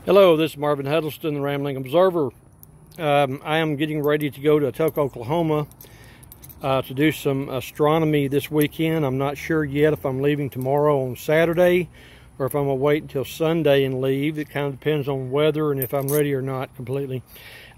Hello, this is Marvin Huddleston, the Rambling Observer. I am getting ready to go to Tulsa, Oklahoma to do some astronomy this weekend. I'm not sure yet if I'm leaving tomorrow on Saturday or if I'm going to wait until Sunday and leave. It kind of depends on weather and if I'm ready or not completely.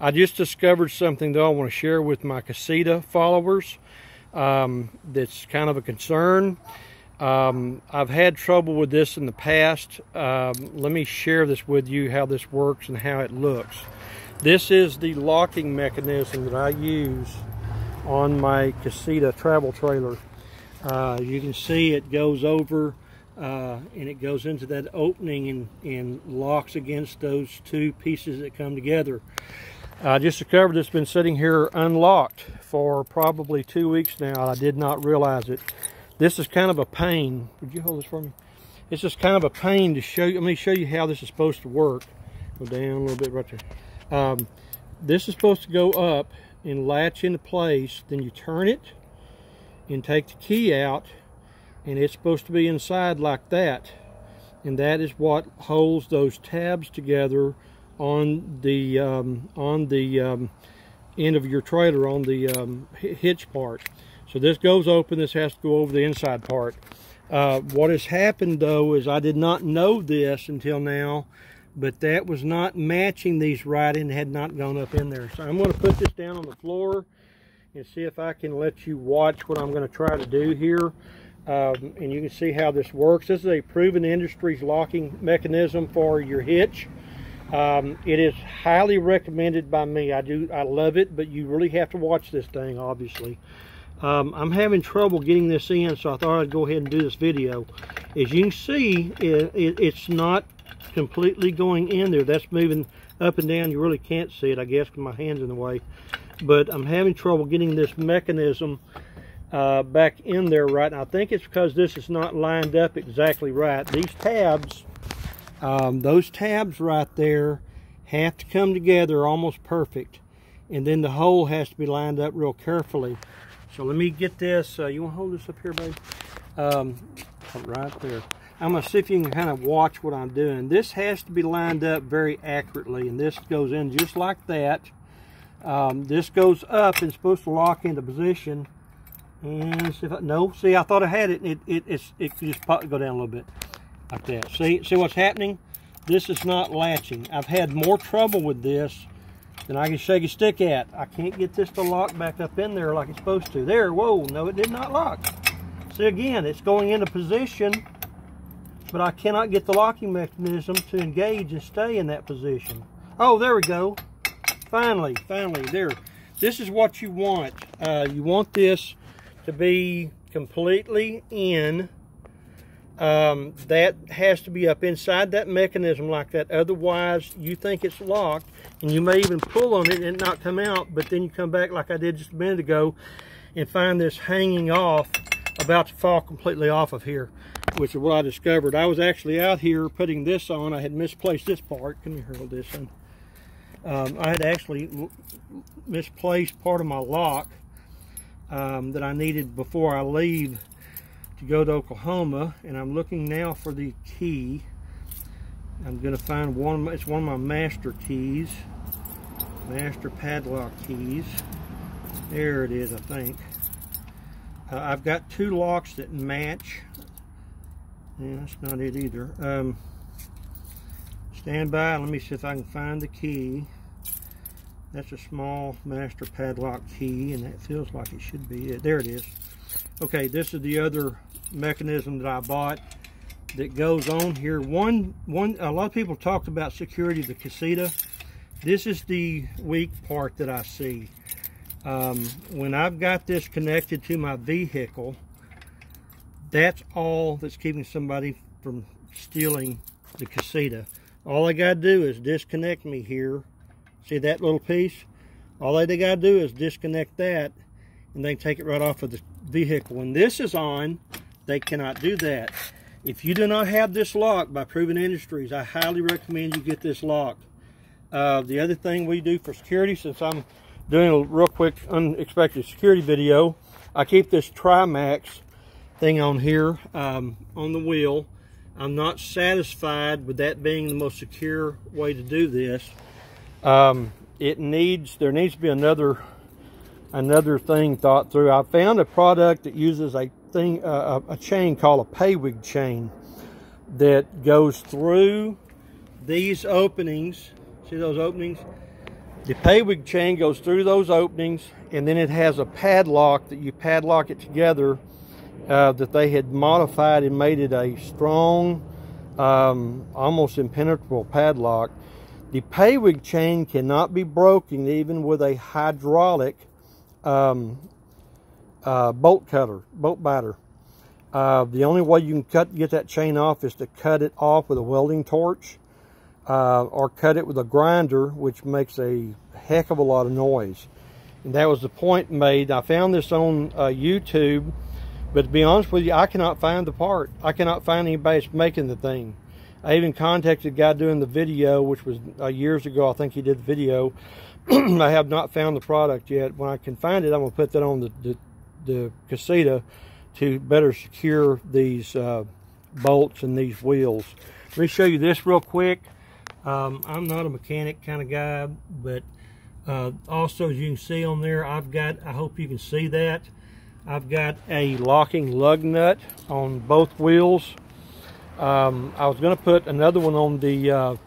I just discovered something though I want to share with my Casita followers that's kind of a concern. I've had trouble with this in the past. Let me share this with you, how this works and how it looks. This is the locking mechanism that I use on my Casita travel trailer. You can see it goes over and it goes into that opening and locks against those two pieces that come together. I just discovered it's been sitting here unlocked for probably 2 weeks now. I did not realize it. This is kind of a pain. Would you hold this for me? It's just kind of a pain to show you. Let me show you how this is supposed to work. Go down a little bit right there. This is supposed to go up and latch into place. Then you turn it and take the key out, and it's supposed to be inside like that. And that is what holds those tabs together on the end of your trailer, on the hitch part. So this goes open, this has to go over the inside part. What has happened though is I did not know this until now, but that was not matching these right and had not gone up in there. So I'm going to put this down on the floor and see if I can let you watch what I'm going to try to do here. And you can see how this works. This is a proven industry's locking mechanism for your hitch. It is highly recommended by me. I love it, but you really have to watch this thing, obviously. I'm having trouble getting this in, so I thought I'd go ahead and do this video. As you can see, it's not completely going in there. That's moving up and down. You really can't see it, I guess, because my hand's in the way. But I'm having trouble getting this mechanism back in there right now. I think it's because this is not lined up exactly right. These tabs, those tabs right there have to come together almost perfect. And then the hole has to be lined up real carefully. So let me get this. You want to hold this up here, babe? Right there. I'm going to see if you can kind of watch what I'm doing. This has to be lined up very accurately, and this goes in just like that. This goes up and supposed to lock into position. And see if see, I thought I had it. It just go down a little bit like that. See what's happening? This is not latching. I've had more trouble with this than I can shake a stick at. I can't get this to lock back up in there like it's supposed to. There, whoa, no, it did not lock. See, again, it's going into position, but I cannot get the locking mechanism to engage and stay in that position. Oh, there we go. Finally, there. This is what you want. You want this to be completely in. That has to be up inside that mechanism like that. Otherwise, you think it's locked, and you may even pull on it and it not come out, but then you come back like I did just a minute ago and find this hanging off, about to fall completely off of here, which is what I discovered. I was actually out here putting this on. I had misplaced this part. Come here, hold this one. I had actually misplaced part of my lock that I needed before I leave to go to Oklahoma, and I'm looking now for the key. I'm going to find one. It's one of my master keys, master padlock keys. There it is, I think. I've got two locks that match. Yeah, that's not it either. Stand by. Let me see if I can find the key. That's a small master padlock key, and that feels like it should be it. There it is. Okay, this is the other mechanism that I bought that goes on here. A lot of people talked about security of the Casita. This is the weak part that I see. When I've got this connected to my vehicle, that's all that's keeping somebody from stealing the Casita. All I gotta do is disconnect me here. See that little piece? All they gotta do is disconnect that, and they can take it right off of the vehicle. When this is on, they cannot do that. If you do not have this lock by Proven Industries, I highly recommend you get this locked. The other thing we do for security, since I'm doing a real quick unexpected security video, I keep this Trimax thing on here on the wheel. I'm not satisfied with that being the most secure way to do this. There needs to be another thing thought through. I found a product that uses a chain called a Paywig chain that goes through these openings. See those openings? The Paywig chain goes through those openings, and then it has a padlock that you padlock it together, that they had modified and made it a strong, almost impenetrable padlock. The Paywig chain cannot be broken even with a hydraulic bolt biter. The only way you can get that chain off is to cut it off with a welding torch, or cut it with a grinder, which makes a heck of a lot of noise. And that was the point made. I found this on YouTube, but to be honest with you, I cannot find the part. I cannot find anybody that's making the thing. I even contacted the guy doing the video, which was years ago. I think he did the video. I have not found the product yet. When I can find it, I'm going to put that on the casita to better secure these bolts and these wheels. Let me show you this real quick. I'm not a mechanic kind of guy, but also, as you can see on there, I hope you can see that, I've got a locking lug nut on both wheels. I was going to put another one on the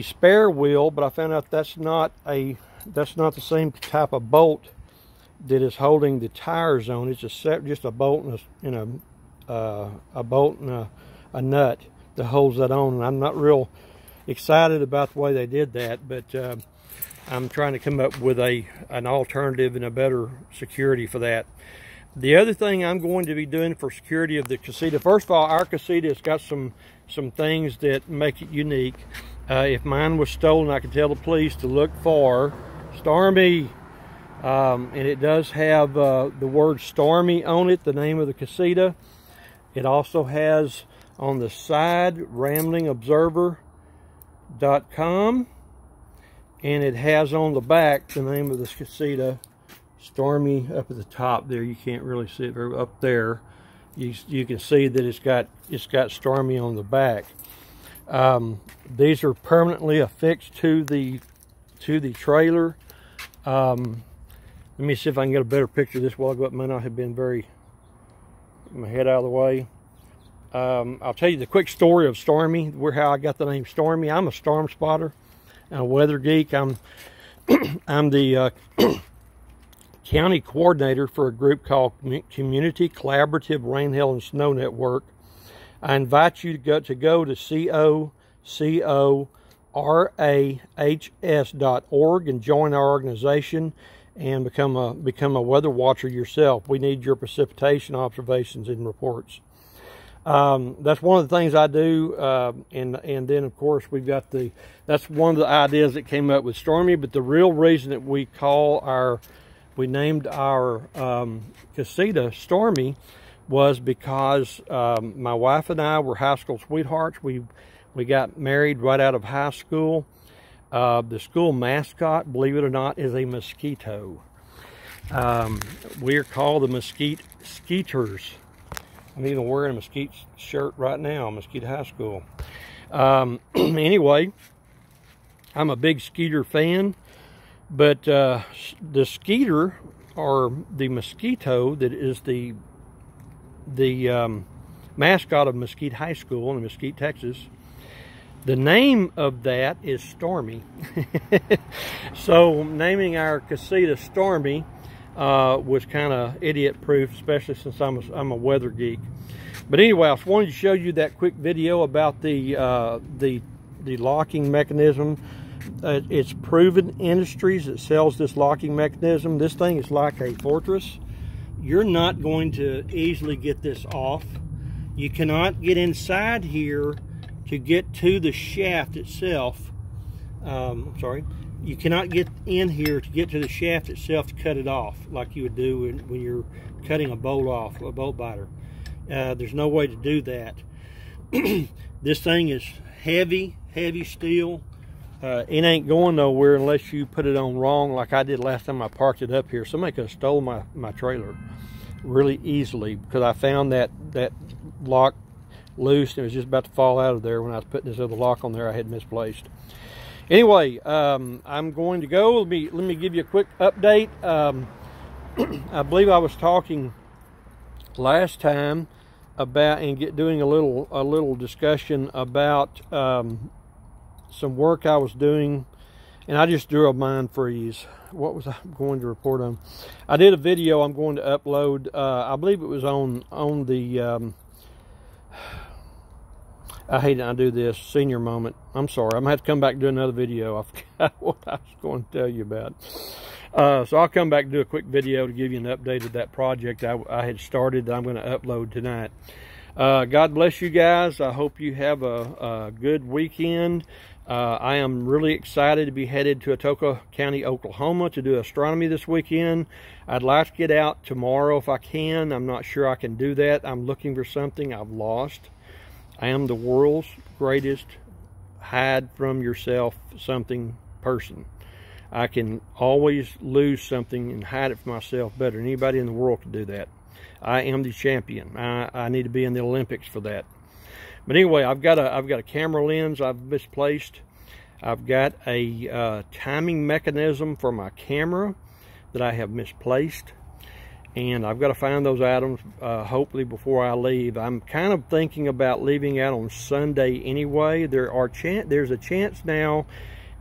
spare wheel, but I found out that's not the same type of bolt that is holding the tires on. It's just a bolt and a bolt and a nut that holds that on. And I'm not real excited about the way they did that, but I'm trying to come up with an alternative and a better security for that. The other thing I'm going to be doing for security of the casita, first of all, our casita has got some things that make it unique. If mine was stolen, I can tell the police to look for Stormy, and it does have the word Stormy on it, the name of the casita. It also has on the side ramblingobserver.com, and it has on the back the name of the casita, Stormy, up at the top there. You can't really see it very up there. You can see that it's got Stormy on the back. These are permanently affixed to the trailer. Let me see if I can get a better picture of this while I go up. Might not have been very, my head out of the way. I'll tell you the quick story of Stormy, how I got the name Stormy. I'm a storm spotter and a weather geek. I'm the county coordinator for a group called Community Collaborative Rain, Hail, and Snow Network. I invite you to go to cocorahs.org and join our organization and become a weather watcher yourself. We need your precipitation observations and reports. That's one of the things I do, and then of course we've got that's one of the ideas that came up with Stormy. But the real reason that we named our casita Stormy was because my wife and I were high school sweethearts. We got married right out of high school. The school mascot, believe it or not, is a mosquito. We're called the Mesquiters. I'm even wearing a Mesquite shirt right now, Mesquite High School. Anyway, I'm a big Skeeter fan, but the Skeeter, or the mosquito that is the mascot of Mesquite High School in Mesquite, Texas, the name of that is Stormy. So naming our casita Stormy was kind of idiot-proof, especially since I'm a weather geek. But anyway, I just wanted to show you that quick video about the locking mechanism. It's Proven Industries that sells this locking mechanism. This thing is like a fortress. You're not going to easily get this off. You cannot get inside here to get to the shaft itself. You cannot get in here to get to the shaft itself to cut it off like you would do when you're cutting a bolt off, a bolt biter. There's no way to do that. This thing is heavy steel. It ain't going nowhere unless you put it on wrong, like I did last time I parked it up here. Somebody could have stole my trailer really easily, because I found that lock loose, and it was just about to fall out of there when I was putting this other lock on there I had misplaced. Anyway, I'm going to go. Let me give you a quick update. I believe I was talking last time about doing a little discussion about some work I was doing, and I just drew a mind freeze. What was I going to report on? I did a video I'm going to upload. I believe it was on the I hate it, I do this senior moment. I'm sorry, I'm gonna have to come back and do another video. I forgot what I was going to tell you about. So I'll come back and do a quick video to give you an update of that project I had started that I'm going to upload tonight. God bless you guys. I hope you have a good weekend. I am really excited to be headed to Atoka County, Oklahoma to do astronomy this weekend. I'd like to get out tomorrow if I can. I'm not sure I can do that. I'm looking for something I've lost. I am the world's greatest hide from yourself something person. I can always lose something and hide it from myself better than anybody in the world can do that. I am the champion. I need to be in the Olympics for that. But anyway, I've got a camera lens I've misplaced. I've got a timing mechanism for my camera that I have misplaced, and I've got to find those items hopefully before I leave. I'm kind of thinking about leaving out on Sunday anyway. There's a chance now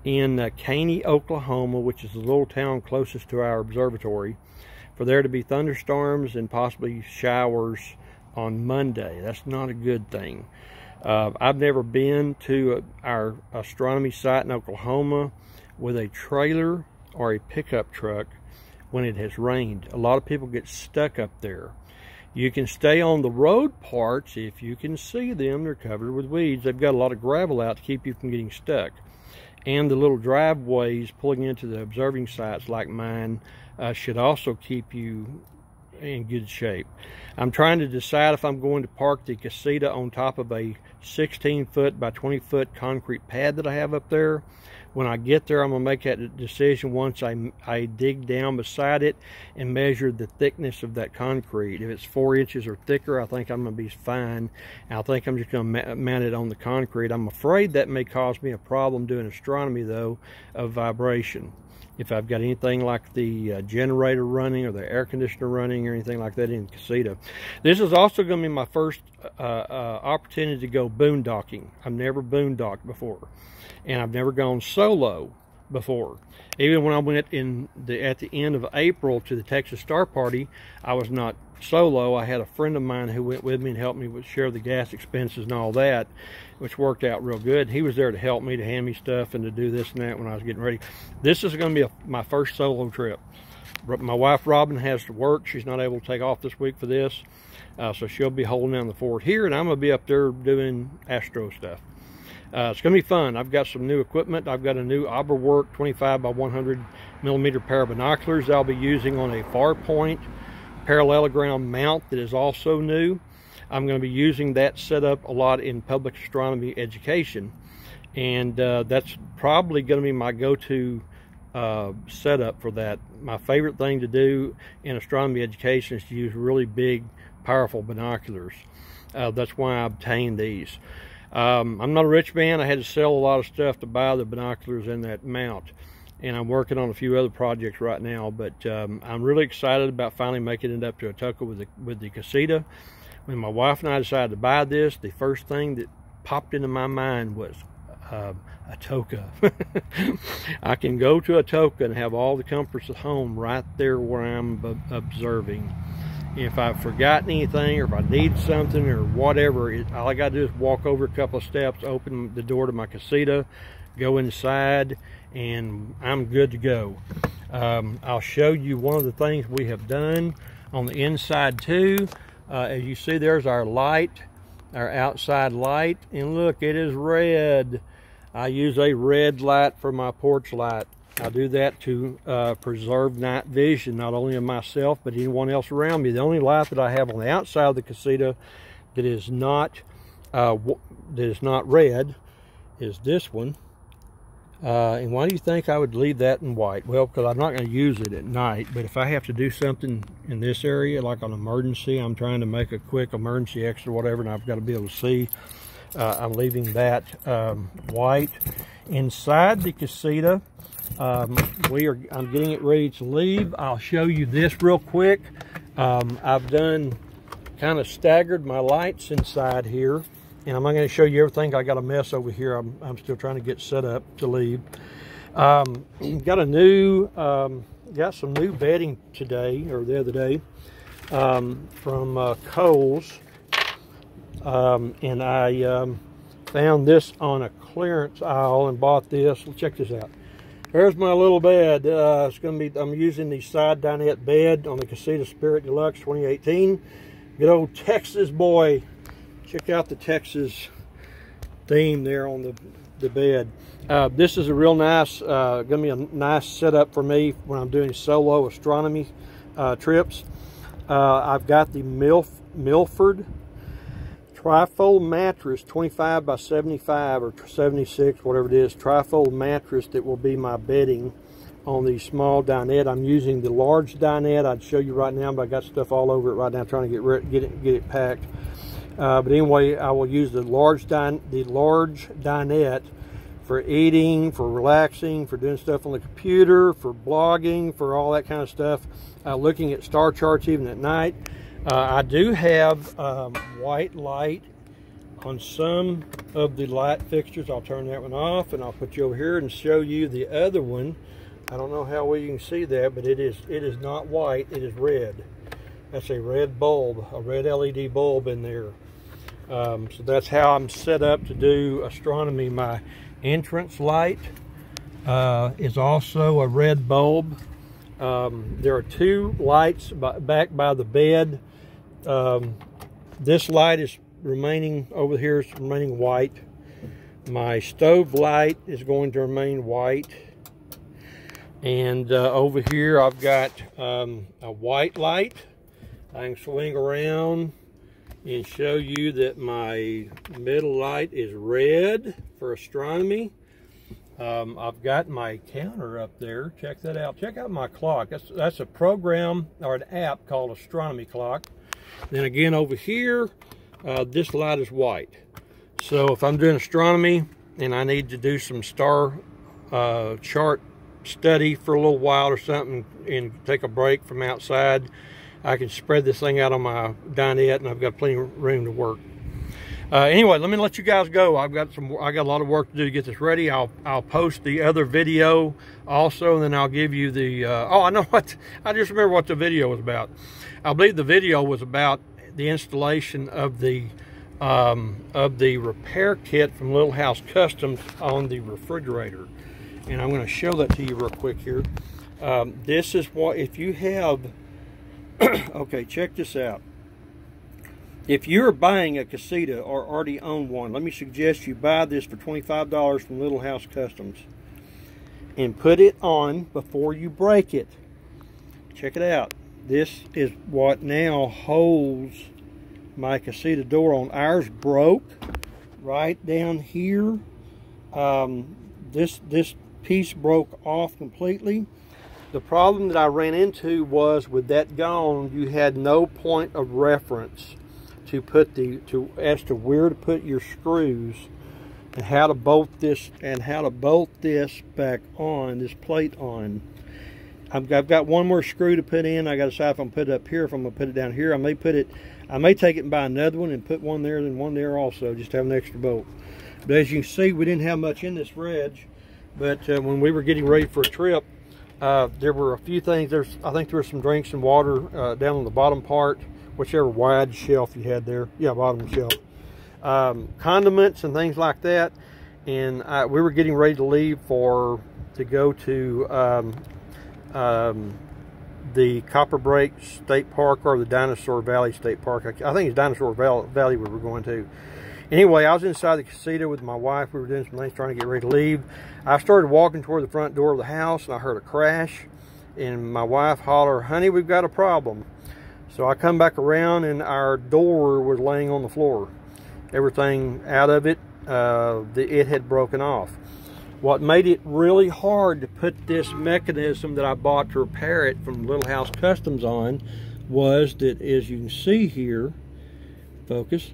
in Caney, Oklahoma, which is the little town closest to our observatory, for there to be thunderstorms and possibly showers on Monday. That's not a good thing. I've never been to our astronomy site in Oklahoma with a trailer or a pickup truck when it has rained. A lot of people get stuck up there. You can stay on the road parts if you can see them. They're covered with weeds. They've got a lot of gravel out to keep you from getting stuck. And the little driveways pulling into the observing sites like mine should also keep you in good shape. I'm trying to decide if I'm going to park the casita on top of a 16-foot by 20-foot concrete pad that I have up there. When I get there, I'm going to make that decision once I dig down beside it and measure the thickness of that concrete. If it's 4 inches or thicker, I think I'm going to be fine. I think I'm just going to mount it on the concrete. I'm afraid that may cause me a problem doing astronomy, though, of vibration. If I've got anything like the generator running or the air conditioner running or anything like that in the casita. This is also going to be my first opportunity to go boondocking. I've never boondocked before, and I've never gone solo before. Even when I went at the end of April to the Texas Star Party, I was not solo. I had a friend of mine who went with me and helped me share the gas expenses and all that, which worked out real good. He was there to help me, to hand me stuff and to do this and that when I was getting ready. This is going to be my first solo trip. My wife Robin has to work. She's not able to take off this week for this, so she'll be holding down the fort here, and I'm going to be up there doing astro stuff. It's going to be fun. I've got some new equipment. I've got a new Oberwerk 25 by 100 millimeter pair of binoculars I'll be using on a far point parallelogram mount that is also new. I'm going to be using that setup a lot in public astronomy education, and that's probably going to be my go-to setup for that. My favorite thing to do in astronomy education is to use really big, powerful binoculars. That's why I obtained these. I'm not a rich man. I had to sell a lot of stuff to buy the binoculars and that mount, and I'm working on a few other projects right now, but I'm really excited about finally making it up to Atoka with the casita. When my wife and I decided to buy this, the first thing that popped into my mind was Atoka. I can go to Atoka and have all the comforts of home right there where I'm observing. If I've forgotten anything, or if I need something or whatever, all I got to do is walk over a couple of steps, open the door to my casita, go inside, and I'm good to go. I'll show you one of the things we have done on the inside too. As you see, there's our light, our outside light, and look, it is red. I use a red light for my porch light. I do that to preserve night vision, not only of myself, but anyone else around me. The only light that I have on the outside of the casita that is not red is this one. And why do you think I would leave that in white? Well, because I'm not going to use it at night, but if I have to do something in this area, like an emergency, I'm trying to make a quick emergency exit or whatever, and I've got to be able to see, I'm leaving that white. Inside the casita, I'm getting it ready to leave. I'll show you this real quick. I've done kind of staggered my lights inside here. And I'm not going to show you everything. I got a mess over here. I'm still trying to get set up to leave. Got some new bedding today, or the other day, from Kohl's. And I found this on a clearance aisle and bought this. Well, check this out. There's my little bed. It's going to be. I'm using the side dinette bed on the Casita Spirit Deluxe 2018. Good old Texas boy. Check out the Texas theme there on the bed. This is a real nice, going to be a nice setup for me when I'm doing solo astronomy trips. I've got the Milford trifold mattress, 25 by 75 or 76, whatever it is, trifold mattress that will be my bedding on the small dinette. I'm using the large dinette. I'd show you right now, but I got stuff all over it right now trying to get it packed. But anyway, I will use the large dinette for eating, for relaxing, for doing stuff on the computer, for blogging, for all that kind of stuff. Looking at star charts even at night. I do have white light on some of the light fixtures. I'll turn that one off, and I'll put you over here and show you the other one. I don't know how well you can see that, but it is not white. It is red. That's a red bulb, a red LED bulb in there. So that's how I'm set up to do astronomy. My entrance light is also a red bulb. There are two lights back by the bed. This light is remaining over here, is remaining white. My stove light is going to remain white. And over here I've got a white light. I can swing around and show you that my middle light is red for astronomy. I've got my counter up there. Check that out. Check out my clock. That's a program or an app called Astronomy Clock. Then again over here, this light is white. So if I'm doing astronomy and I need to do some star chart study for a little while or something and take a break from outside, I can spread this thing out on my dinette, and I've got plenty of room to work. Anyway, let me let you guys go. I got a lot of work to do to get this ready. I'll post the other video also, and then I'll give you the oh, I know what, I just remember what the video was about. I believe the video was about the installation of the repair kit from Little House Customs on the refrigerator, and I'm going to show that to you real quick here. This is what, if you have okay, check this out. If you're buying a casita or already own one, let me suggest you buy this for $25 from Little House Customs and put it on before you break it. Check it out. This is what now holds my casita door on. Ours broke right down here. This piece broke off completely. The problem that I ran into was with that gone, you had no point of reference to put as to where to put your screws and how to bolt this back on, this plate on. I've got one more screw to put in. I got to decide if I'm going to put it up here, if I'm going to put it down here. I may take it and buy another one and put one there and one there also, just to have an extra bolt. But as you can see, we didn't have much in this reg. But when we were getting ready for a trip, there were a few things. I think there was some drinks and water down on the bottom part, whichever wide shelf you had there. Yeah, bottom shelf. Condiments and things like that. And we were getting ready to leave to go to the Copper Break State Park or the Dinosaur Valley State Park. I think it's Dinosaur Valley we were going to. Anyway, I was inside the casita with my wife. We were doing some things, trying to get ready to leave. I started walking toward the front door of the house, and I heard a crash. And my wife hollered, "Honey, we've got a problem." So I come back around, and our door was laying on the floor. Everything out of it, it had broken off. What made it really hard to put this mechanism that I bought to repair it from Little House Customs on was that, as you can see here, focus,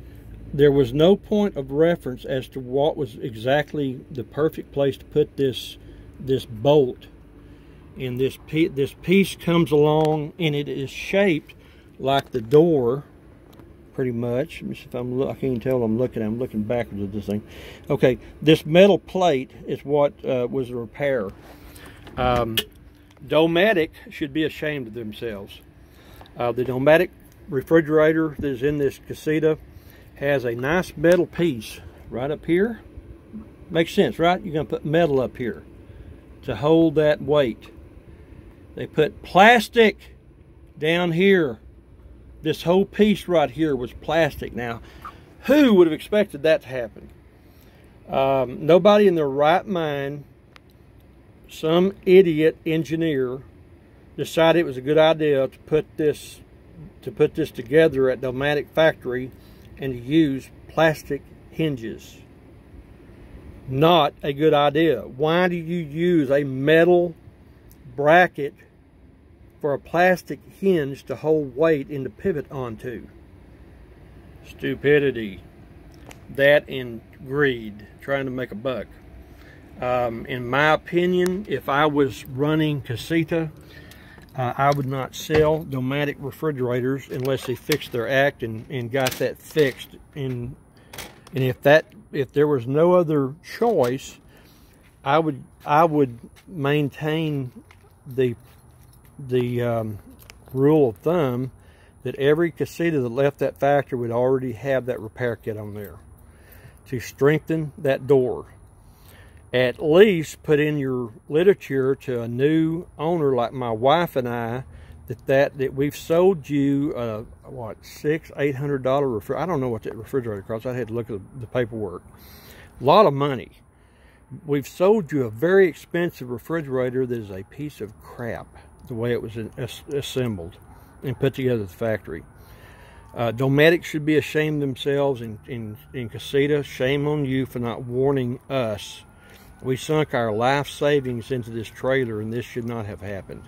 there was no point of reference as to what was exactly the perfect place to put this bolt. And this piece comes along, and it is shaped like the door, pretty much. Let me see if I can't even tell. I'm looking backwards at this thing. Okay, this metal plate is what was the repair. Dometic should be ashamed of themselves. The Dometic refrigerator that is in this casita has a nice metal piece right up here. Makes sense, right? You're going to put metal up here to hold that weight. They put plastic down here. This whole piece right here was plastic. Now, who would have expected that to happen? Nobody in their right mind, some idiot engineer, decided it was a good idea to put this together at Dometic factory and to use plastic hinges. Not a good idea. Why do you use a metal bracket for a plastic hinge to hold weight and to pivot onto? Stupidity. That and greed, trying to make a buck. In my opinion, if I was running Casita, I would not sell Dometic refrigerators unless they fixed their act and got that fixed. And if there was no other choice, I would maintain the rule of thumb that every Casita that left that factory would already have that repair kit on there to strengthen that door. At least put in your literature to a new owner like my wife and I that we've sold you what, $600-800 refrigerator. I don't know what that refrigerator costs. I had to look at the paperwork. A lot of money. We've sold you a very expensive refrigerator that is a piece of crap, the way it was assembled and put together at the factory. Dometic should be ashamed of themselves in Casita. Shame on you for not warning us. We sunk our life savings into this trailer, and this should not have happened.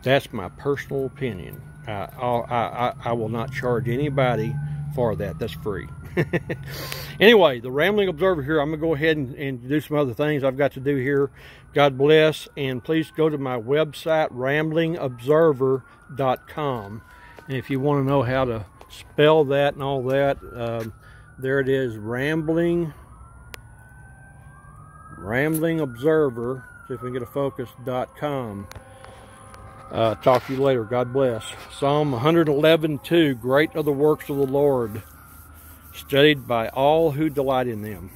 That's my personal opinion. I will not charge anybody for that. That's free. Anyway, the Rambling Observer here. I'm going to go ahead and do some other things I've got to do here. God bless, and please go to my website, ramblingobserver.com. And if you want to know how to spell that and all that, there it is, ramblingobserver, see if we can get a focus.com. Talk to you later. God bless. Psalm 111:2, great are the works of the Lord, studied by all who delight in them.